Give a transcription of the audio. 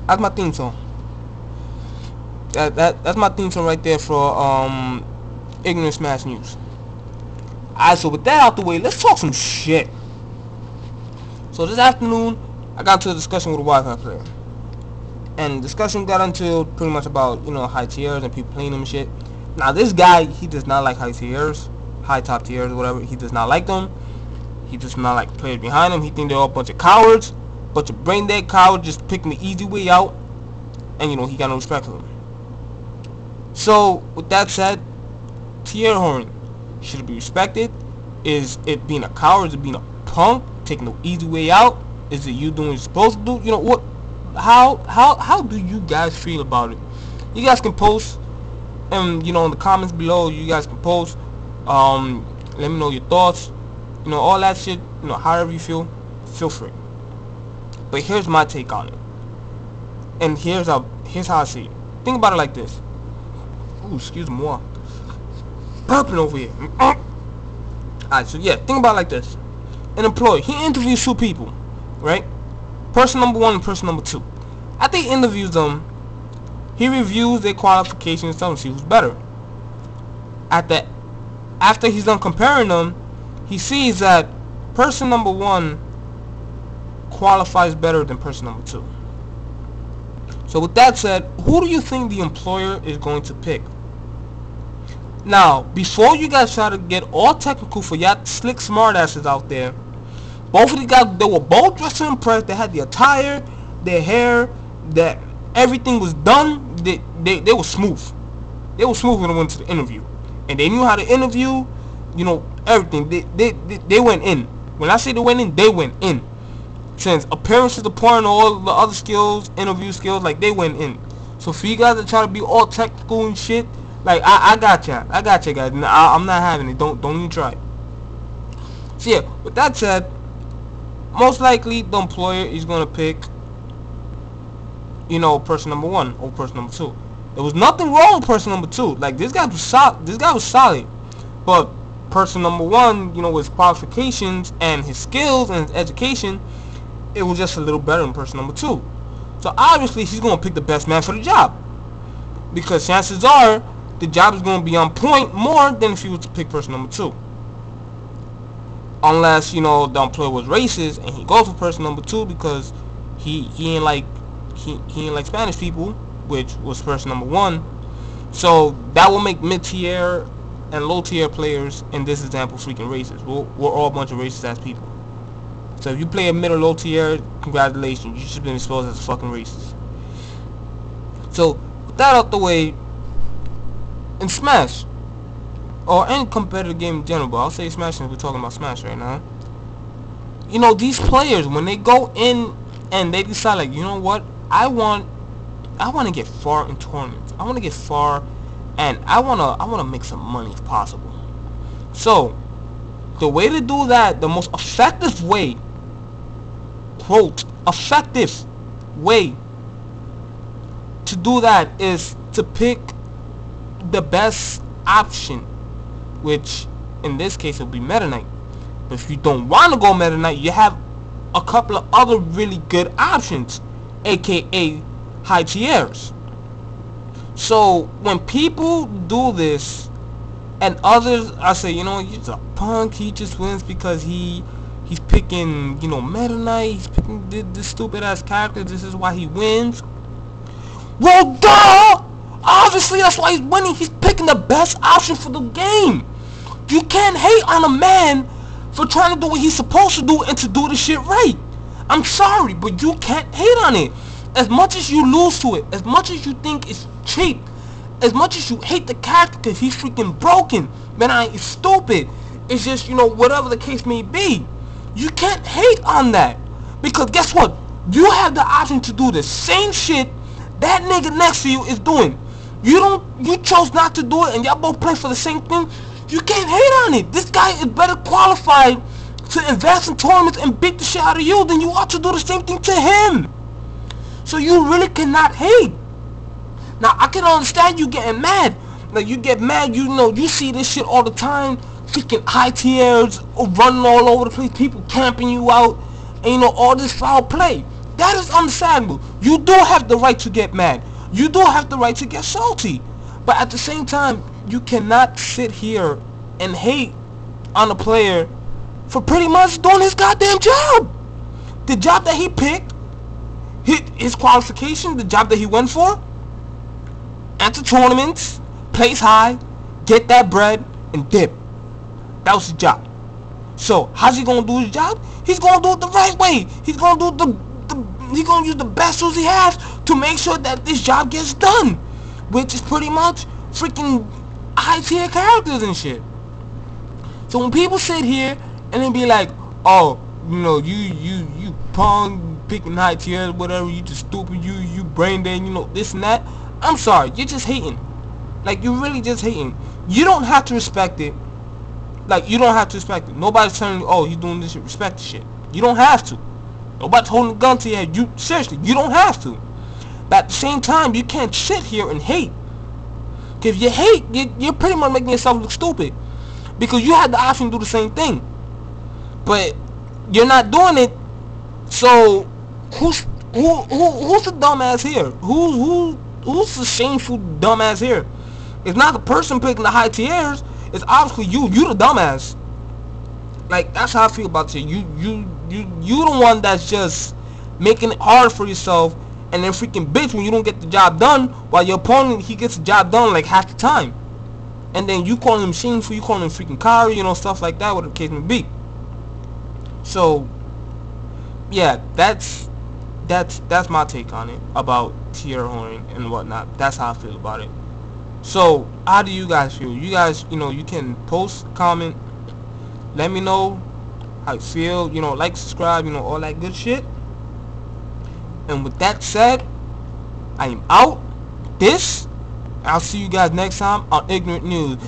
That's my theme song. That's my theme song right there for Ignorant Smash News. Alright, so with that out the way, let's talk some shit. So this afternoon, I got into a discussion with a Wi-Fi player. And the discussion got into pretty much about, high tiers and people playing them and shit. Now this guy, he does not like high tiers, high top tiers, or whatever. He does not like them. He does not like players behind him. He think they're all a bunch of cowards. Bunch of brain dead cowards just picking the easy way out. And he got no respect for them. So with that said, tier wh0ring, should it be respected? Is it being a coward? Is it being a punk? Taking the easy way out? Is it you doing what you're supposed to do? What? How do you guys feel about it? You guys can post, and in the comments below, you guys can post. Let me know your thoughts. All that shit. However you feel free. But here's my take on it, and here's how I see it. Think about it like this. Ooh, excuse me, burping over here. Alright, so yeah, think about it like this. An employee, he interviews two people, right? Person number one and person number two. After he interviews them, he reviews their qualifications and see who's better. After he's done comparing them, he sees that person number one qualifies better than person number two. So with that said, who do you think the employer is going to pick? Now, before you guys try to get all technical for y'all slick smartasses out there, both of these guys, they were both dressed to impress. They had the attire, their hair, that everything was done. They were smooth. They were smooth when they went to the interview, and they knew how to interview. Everything. They went in. When I say they went in, they went in. Since appearance is the point, all the other skills, interview skills, like they went in. So for you guys that try to be all technical and shit, like I got ya guys. I'm not having it. Don't even try. So yeah, with that said, most likely the employer is gonna pick, person number one or person number two. There was nothing wrong with person number two. Like this guy was solid, but person number one, with his qualifications and his skills and his education, it was just a little better than person number two. So obviously he's gonna pick the best man for the job, because chances are the job is gonna be on point more than if he was to pick person number two. Unless the employer was racist and he goes for person number two because he ain't like Spanish people, which was person number one. So that will make mid-tier and low-tier players in this example freaking racist. We're all a bunch of racist ass people. So if you play a mid or low tier, congratulations, you should have been exposed as a fucking racist. So with that out the way, in Smash, or any competitive game in general, but I'll say Smash since we're talking about Smash right now. These players, when they go in and they decide, like, what, I want to get far in tournaments. I want to get far, and I want to make some money if possible. So the way to do that, the most effective way, quote, effective way to do that is to pick the best option, which in this case will be Meta Knight. But if you don't want to go Meta Knight, you have a couple of other really good options, aka high tiers. So when people do this and others, I say, he's a punk, he just wins because he's picking, Meta Knight, he's picking this stupid ass character, this is why he wins. Well, duh! Obviously that's why he's winning. He's picking the best option for the game. You can't hate on a man for trying to do what he's supposed to do and to do the shit right. I'm sorry, but you can't hate on it. As much as you lose to it, as much as you think it's cheap, as much as you hate the character because he's freaking broken, man, it's stupid, it's just, whatever the case may be, you can't hate on that. Because guess what? You have the option to do the same shit that nigga next to you is doing. You chose not to do it, and y'all both play for the same thing. You can't hate on it. This guy is better qualified to advance in tournaments and beat the shit out of you than you are to do the same thing to him. So you really cannot hate. Now I can understand you getting mad. Like, you get mad, you see this shit all the time. freaking high tiers running all over the place, people camping you out, and you know, all this foul play. That is understandable. You do have the right to get mad. You do have the right to get salty. But at the same time, you cannot sit here and hate on a player for pretty much doing his goddamn job. The job that he picked, his qualification, the job that he went for, enter tournaments, place high, get that bread, and dip. That was his job. So how's he gonna do his job? He's gonna do it the right way. He's gonna do he's gonna use the best tools he has to make sure that this job gets done, which is pretty much freaking high tier characters and shit. So when people sit here and then be like, oh, you know, you pong picking high tiers, whatever, you just stupid, you brain dead, you know, this and that, I'm sorry, you're just hating. Like, you're really just hating. You don't have to respect it. Like, you don't have to respect it. Nobody's telling you, oh, he's doing this shit, respect the shit. You don't have to. Nobody's holding a gun to your head. You, seriously, you don't have to. But at the same time, you can't sit here and hate. If you hate, you're pretty much making yourself look stupid. Because you had the option to do the same thing. But you're not doing it. So who's the dumbass here? Who's the shameful dumbass here? It's not the person picking the high tiers. It's obviously you. You the dumbass. Like, that's how I feel about you. You the one that's just making it hard for yourself, and then freaking bitch when you don't get the job done, while your opponent, he gets the job done like half the time. And then you calling him shameful, you calling him freaking coward, you know, stuff like that, whatever the case may be. So yeah, that's my take on it about tier wh0ring and whatnot. That's how I feel about it. So how do you guys feel? You guys, you know, you can post, comment, let me know how you feel, you know, like, subscribe, you know, all that good shit. And with that said, I am out. I'll see you guys next time on Ignorant News.